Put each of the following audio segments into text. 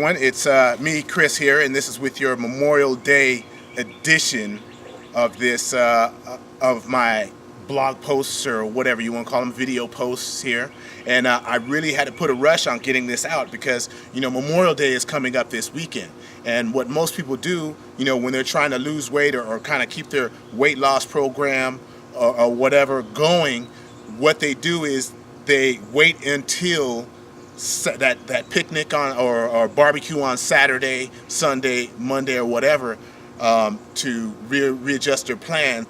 everyone, it's me, Chris here, and this is with your Memorial Day edition of this, of my blog posts, or whatever you want to call them, video posts here. And I really had to put a rush on getting this out because, Memorial Day is coming up this weekend. And what most people do, when they're trying to lose weight or kind of keep their weight loss program or whatever going, what they do is they wait until that picnic on or barbecue on Saturday, Sunday, Monday, or whatever, to readjust their plan.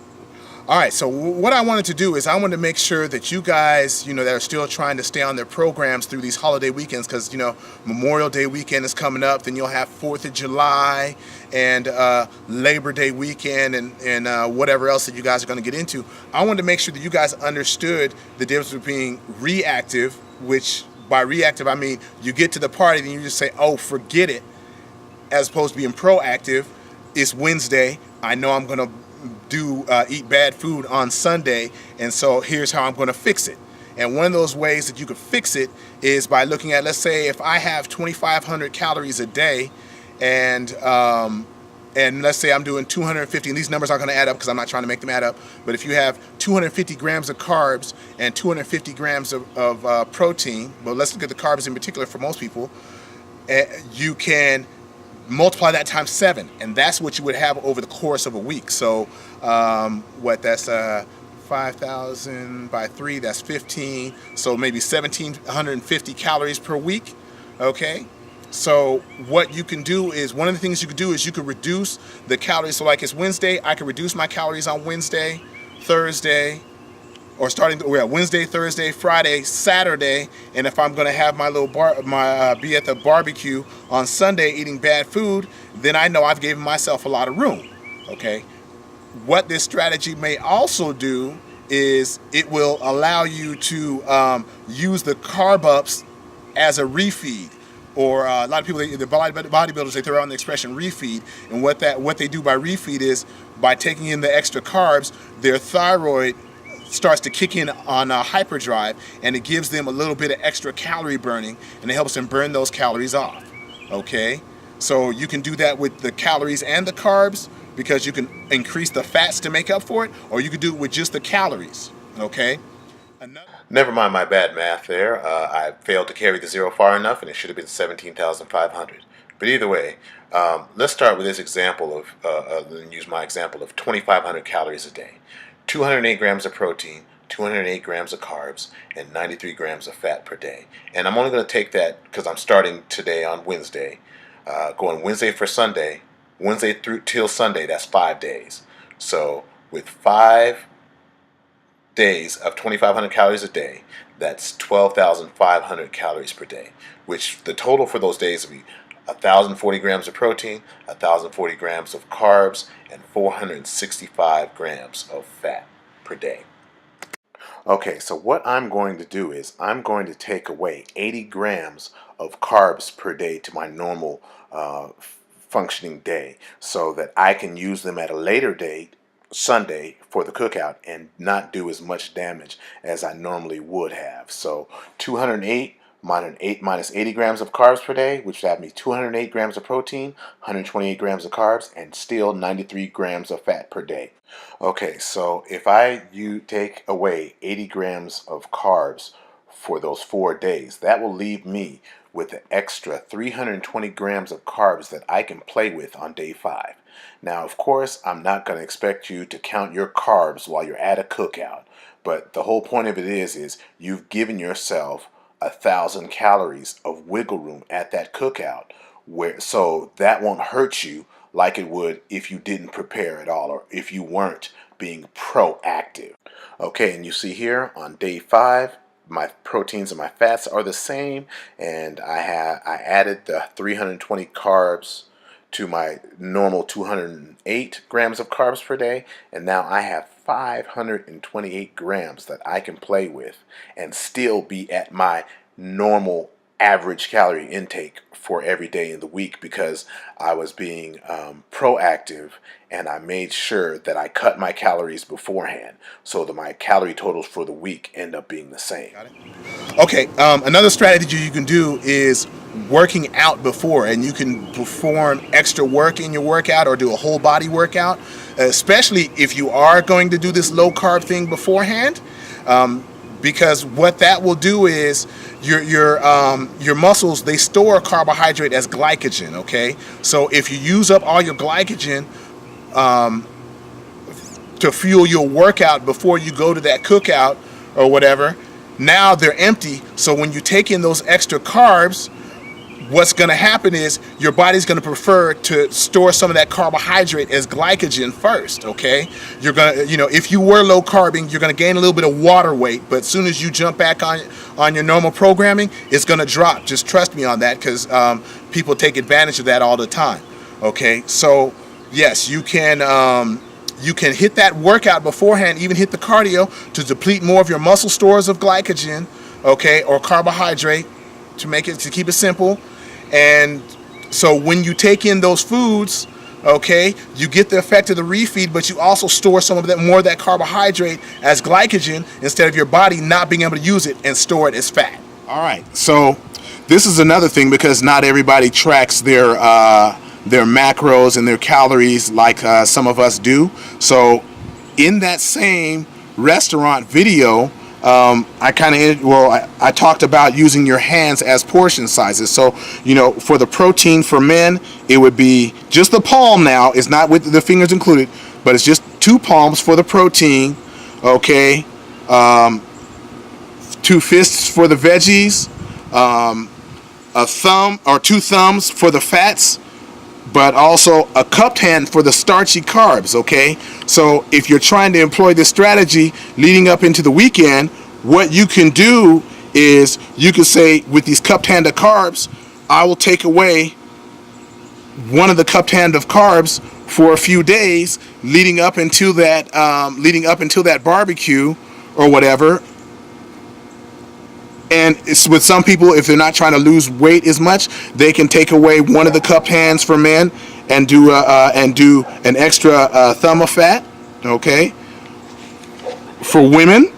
All right, so what I wanted to do is I wanted to make sure that you guys, that are still trying to stay on their programs through these holiday weekends, because, Memorial Day weekend is coming up, then you'll have 4th of July and Labor Day weekend and whatever else that you guys are going to get into. I wanted to make sure that you guys understood the difference between reactive, which by reactive I mean you get to the party and you just say, oh, forget it, as opposed to being proactive. It's Wednesday, I know I'm going to eat bad food on Sunday, and so here's how I'm going to fix it. And one of those ways that you could fix it is by looking at, let's say if I have 2,500 calories a day, and let's say I'm doing 250, and these numbers aren't going to add up because I'm not trying to make them add up, but if you have 250 grams of carbs and 250 grams of protein, but let's look at the carbs in particular for most people, you can multiply that times 7, and that's what you would have over the course of a week. So that's 5,000 by 3, that's 15, so maybe 1,750 calories per week. Okay, so what you can do is, one of the things you could do is you could reduce the calories. So like it's Wednesday, I could reduce my calories on Wednesday, Thursday, or Wednesday, Thursday, Friday, Saturday, and if I'm going to have my little be at the barbecue on Sunday eating bad food, then I know I've given myself a lot of room. Okay, what this strategy may also do is it will allow you to use the carb-ups as a refeed. Or a lot of people, the bodybuilders, they throw around the expression refeed, and what they do by refeed is by taking in the extra carbs, their thyroid starts to kick in on hyperdrive, and it gives them a little bit of extra calorie burning, and it helps them burn those calories off. Okay, so you can do that with the calories and the carbs, because you can increase the fats to make up for it, or you could do it with just the calories. Okay. Never mind my bad math there. I failed to carry the zero far enough, and it should have been 17,500. But either way, let's start with this example and use my example of 2,500 calories a day. 208 grams of protein, 208 grams of carbs, and 93 grams of fat per day. And I'm only going to take that because I'm starting today on Wednesday, going Wednesday for Sunday, Wednesday through till Sunday, that's 5 days. So with 5 days of 2,500 calories a day, that's 12,500 calories per day, which the total for those days will be 1,040 grams of protein, 1,040 grams of carbs, and 465 grams of fat per day. Okay, so what I'm going to do is I'm going to take away 80 grams of carbs per day to my normal functioning day, so that I can use them at a later date, Sunday, for the cookout, and not do as much damage as I normally would have. So 208 minus 80 grams of carbs per day, which would have me 208 grams of protein, 128 grams of carbs, and still 93 grams of fat per day. Okay, so if you take away 80 grams of carbs for those 4 days, that will leave me with an extra 320 grams of carbs that I can play with on day 5. Now, of course, I'm not going to expect you to count your carbs while you're at a cookout, but the whole point of it is you've given yourself 1,000 calories of wiggle room at that cookout, so that won't hurt you like it would if you didn't prepare at all, or if you weren't being proactive. Okay, and you see here on day 5, my proteins and my fats are the same, and I added the 320 carbs to my normal 208 grams of carbs per day, and now I have 528 grams that I can play with and still be at my normal average calorie intake for every day in the week, because I was being proactive, and I made sure that I cut my calories beforehand so that my calorie totals for the week end up being the same. Got it? Okay, another strategy you can do is working out before, and you can perform extra work in your workout or do a whole body workout, especially if you are going to do this low carb thing beforehand, because what that will do is your muscles, they store carbohydrate as glycogen. Okay, so if you use up all your glycogen to fuel your workout before you go to that cookout or whatever, now they're empty. So when you take in those extra carbs, what's going to happen is your body's going to prefer to store some of that carbohydrate as glycogen first. Okay, you're going to, if you were low carbing, you're going to gain a little bit of water weight, but as soon as you jump back on your normal programming, it's going to drop. Just trust me on that, because people take advantage of that all the time. Okay, so yes, you can hit that workout beforehand, even hit the cardio to deplete more of your muscle stores of glycogen, okay, or carbohydrate, to keep it simple. And so when you take in those foods, okay, you get the effect of the refeed, but you also store some of that, more of that carbohydrate as glycogen, instead of your body not being able to use it and store it as fat. All right, so this is another thing, because not everybody tracks their macros and their calories like some of us do. So in that same restaurant video, I talked about using your hands as portion sizes. So, for the protein for men, it would be just the palm now. It's not with the fingers included, but it's just 2 palms for the protein, okay? 2 fists for the veggies, a thumb or 2 thumbs for the fats, but also a cupped hand for the starchy carbs, okay? So if you're trying to employ this strategy leading up into the weekend, what you can do is you can say, with these cupped hand of carbs, I will take away one of the cupped hand of carbs for a few days leading up until that barbecue or whatever. And it's with some people, if they're not trying to lose weight as much, they can take away one of the cupped hands for men and do an extra thumb of fat. Okay. For women,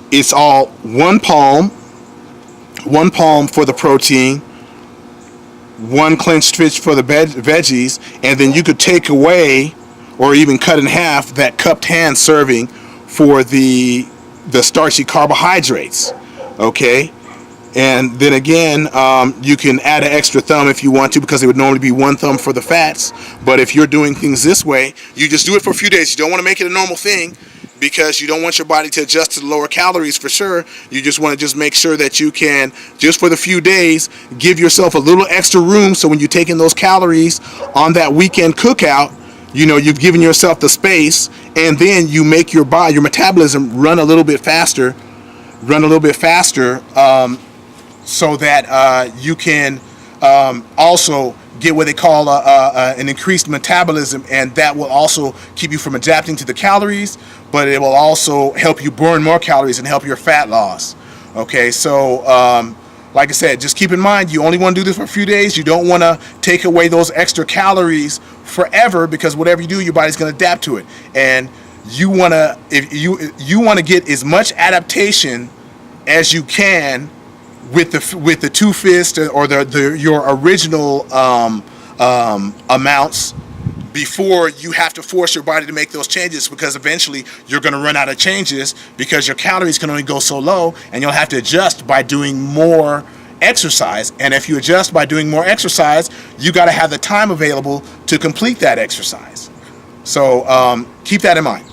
it's all 1 palm for the protein, 1 clenched fist for the veggies, and then you could take away or even cut in half that cupped hand serving for the starchy carbohydrates. Okay, and then again, you can add an extra thumb if you want to, because it would normally be 1 thumb for the fats. But if you're doing things this way, you just do it for a few days. You don't want to make it a normal thing, because you don't want your body to adjust to the lower calories for sure. You just want to make sure that you can, just for the few days, give yourself a little extra room, so when you take in those calories on that weekend cookout, you've given yourself the space, and then you make your metabolism run a little bit faster, so that you can also get what they call an increased metabolism, and that will also keep you from adapting to the calories, but it will also help you burn more calories and help your fat loss. Okay, so like I said, just keep in mind, you only want to do this for a few days. You don't want to take away those extra calories forever, because whatever you do, your body's going to adapt to it. And you want to get as much adaptation as you can with the 2 fists or your original amounts, before you have to force your body to make those changes, because eventually you're going to run out of changes, because your calories can only go so low, and you'll have to adjust by doing more exercise. And if you adjust by doing more exercise, you got to have the time available to complete that exercise. So keep that in mind.